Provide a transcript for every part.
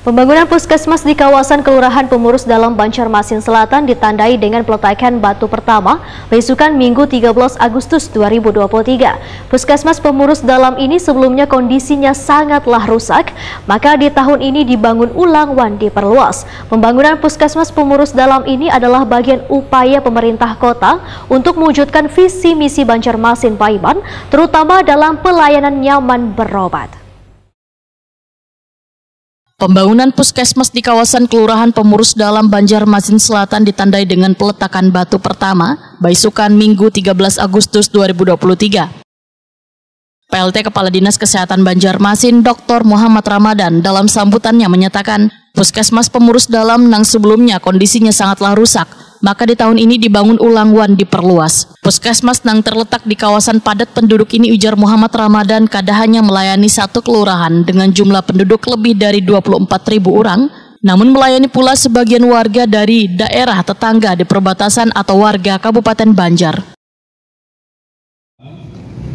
Pembangunan puskesmas di kawasan Kelurahan Pemurus Dalam Banjarmasin Selatan ditandai dengan peletakan batu pertama besukan Minggu 13 Agustus 2023. Puskesmas Pemurus Dalam ini sebelumnya kondisinya sangatlah rusak, maka di tahun ini dibangun ulang dan diperluas. Pembangunan puskesmas Pemurus Dalam ini adalah bagian upaya pemerintah kota untuk mewujudkan visi misi Banjarmasin Paiman, terutama dalam pelayanan nyaman berobat. Pembangunan puskesmas di kawasan Kelurahan Pemurus Dalam Banjarmasin Selatan ditandai dengan peletakan batu pertama besukan Minggu 13 Agustus 2023. PLT Kepala Dinas Kesehatan Banjarmasin Dr. Muhammad Ramadan dalam sambutannya menyatakan puskesmas Pemurus Dalam yang sebelumnya kondisinya sangatlah rusak, maka di tahun ini dibangun ulang dan diperluas. Puskesmas yang terletak di kawasan padat penduduk ini, ujar Muhammad Ramadan, kada hanya melayani satu kelurahan dengan jumlah penduduk lebih dari 24.000 orang, namun melayani pula sebagian warga dari daerah tetangga di perbatasan atau warga Kabupaten Banjar.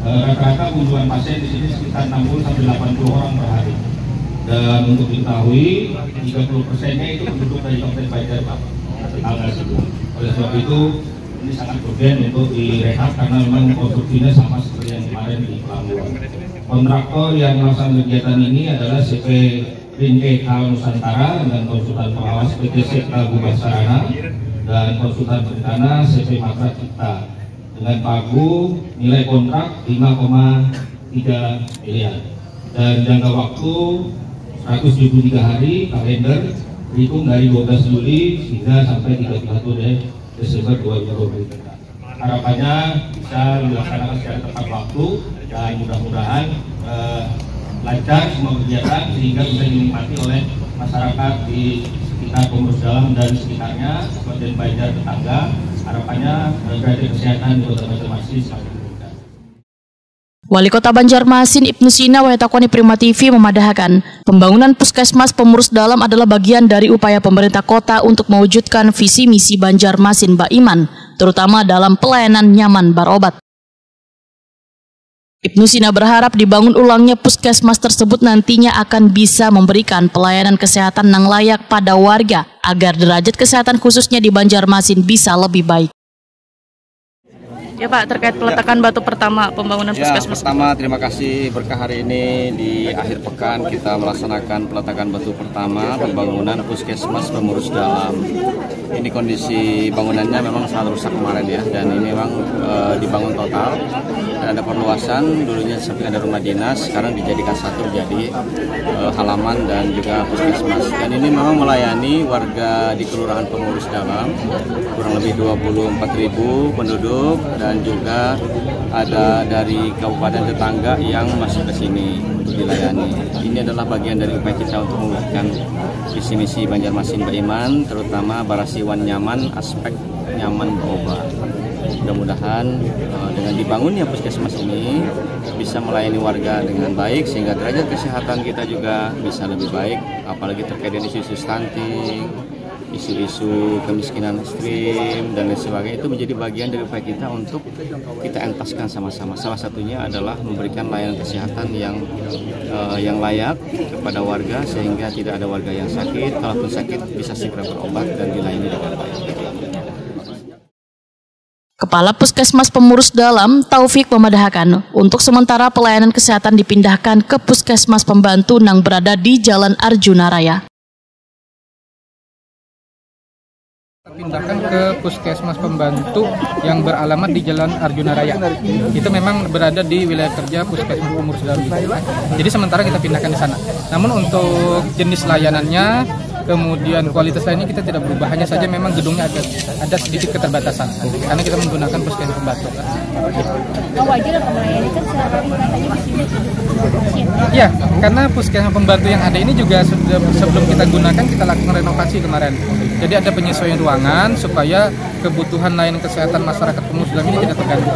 Rata-rata kunjungan pasien di sini sekitar 60-80 orang per hari. Dan untuk diketahui 30%-nya itu penduduk dari Kabupaten Banjar, tetangga situ. Oleh sebab itu ini sangat urgen untuk direhab karena memang konstruksinya sama seperti yang kemarin di Pelabuhan. Kontraktor yang melaksanakan kegiatan ini adalah CP Rinke Kal Nusantara dan konsultan pengawas PT Sekta Gubah Sarana dan konsultan berencana CP Matra Cipta dengan pagu nilai kontrak 5,3 miliar dan jangka waktu 173 hari kalender dihitung dari 12 Juli hingga sampai 31 Desember 2023. Harapannya bisa dilaksanakan secara tepat waktu dan mudah-mudahan lancar semua kegiatan sehingga bisa dinikmati oleh masyarakat di sekitar Pemurus Dalam dan sekitarnya, Kabupaten Banjar tetangga. Harapannya garda kesehatan di Kota Banjarmasin selalu meningkat. Wali Kota Banjarmasin Ibnu Sina Wayatakoni Prima TV memadahkan pembangunan puskesmas Pemurus Dalam adalah bagian dari upaya pemerintah kota untuk mewujudkan visi misi Banjarmasin Paiman, terutama dalam pelayanan nyaman berobat. Ibnu Sina berharap dibangun ulangnya puskesmas tersebut nantinya akan bisa memberikan pelayanan kesehatan yang layak pada warga agar derajat kesehatan khususnya di Banjarmasin bisa lebih baik. Ya Pak, terkait peletakan batu pertama pembangunan puskesmas. Pertama, terima kasih berkah hari ini di akhir pekan kita melaksanakan peletakan batu pertama pembangunan puskesmas Pemurus Dalam. Ini kondisi bangunannya memang sangat rusak kemarin ya, dan ini memang dibangun total dan ada perluasan. Dulunya sampai ada rumah dinas, sekarang dijadikan satu jadi halaman dan juga puskesmas. Dan ini memang melayani warga di Kelurahan Pemurus Dalam kurang lebih 24.000 penduduk dan juga ada dari kabupaten tetangga yang masuk ke sini untuk dilayani. Ini adalah bagian dari upaya kita untuk mewujudkan visi misi Banjarmasin Paiman, terutama barasiwan nyaman, aspek nyaman berobat. Mudah-mudahan dengan dibangunnya puskesmas ini bisa melayani warga dengan baik sehingga derajat kesehatan kita juga bisa lebih baik, apalagi terkait dengan isu-isu stunting, isu-isu kemiskinan ekstrim dan lain sebagainya. Itu menjadi bagian dari upaya kita untuk kita entaskan sama-sama. Salah satunya adalah memberikan layanan kesehatan yang layak kepada warga sehingga tidak ada warga yang sakit, kalaupun sakit bisa segera berobat dan dilayani dengan baik. Kepala Puskesmas Pemurus Dalam, Taufik, memadahkan untuk sementara pelayanan kesehatan dipindahkan ke Puskesmas Pembantu yang berada di Jalan Arjuna Raya. Pindahkan ke Puskesmas Pembantu yang beralamat di Jalan Arjuna Raya. Itu memang berada di wilayah kerja Puskesmas Pemurus Dalam. Jadi sementara kita pindahkan di sana. Namun untuk jenis layanannya, kemudian kualitas lainnya kita tidak berubah. Hanya saja memang gedungnya ada sedikit keterbatasan karena kita menggunakan Puskesmas Pembantu. Wajar apa melayani kan sehari katanya di sini. Ya, karena Puskesmas Pembantu yang ada ini juga sebelum kita gunakan kita lakukan renovasi kemarin. Jadi ada penyesuaian ruangan supaya kebutuhan layanan kesehatan masyarakat Pemurus Dalam ini tidak terganggu.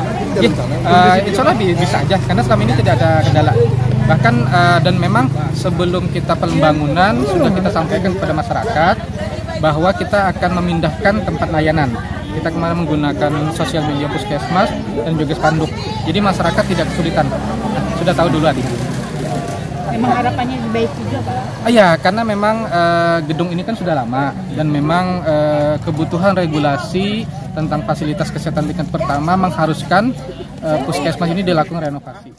Insya Allah bisa aja karena selama ini tidak ada kendala. Bahkan dan memang sebelum kita pembangunan sudah kita sampaikan kepada masyarakat bahwa kita akan memindahkan tempat layanan. Kita kemarin menggunakan sosial media puskesmas dan juga spanduk. Jadi masyarakat tidak kesulitan. Sudah tahu dulu adik. Memang harapannya lebih baik juga Pak? Iya, karena memang gedung ini kan sudah lama dan memang kebutuhan regulasi tentang fasilitas kesehatan tingkat pertama mengharuskan puskesmas ini dilakukan renovasi.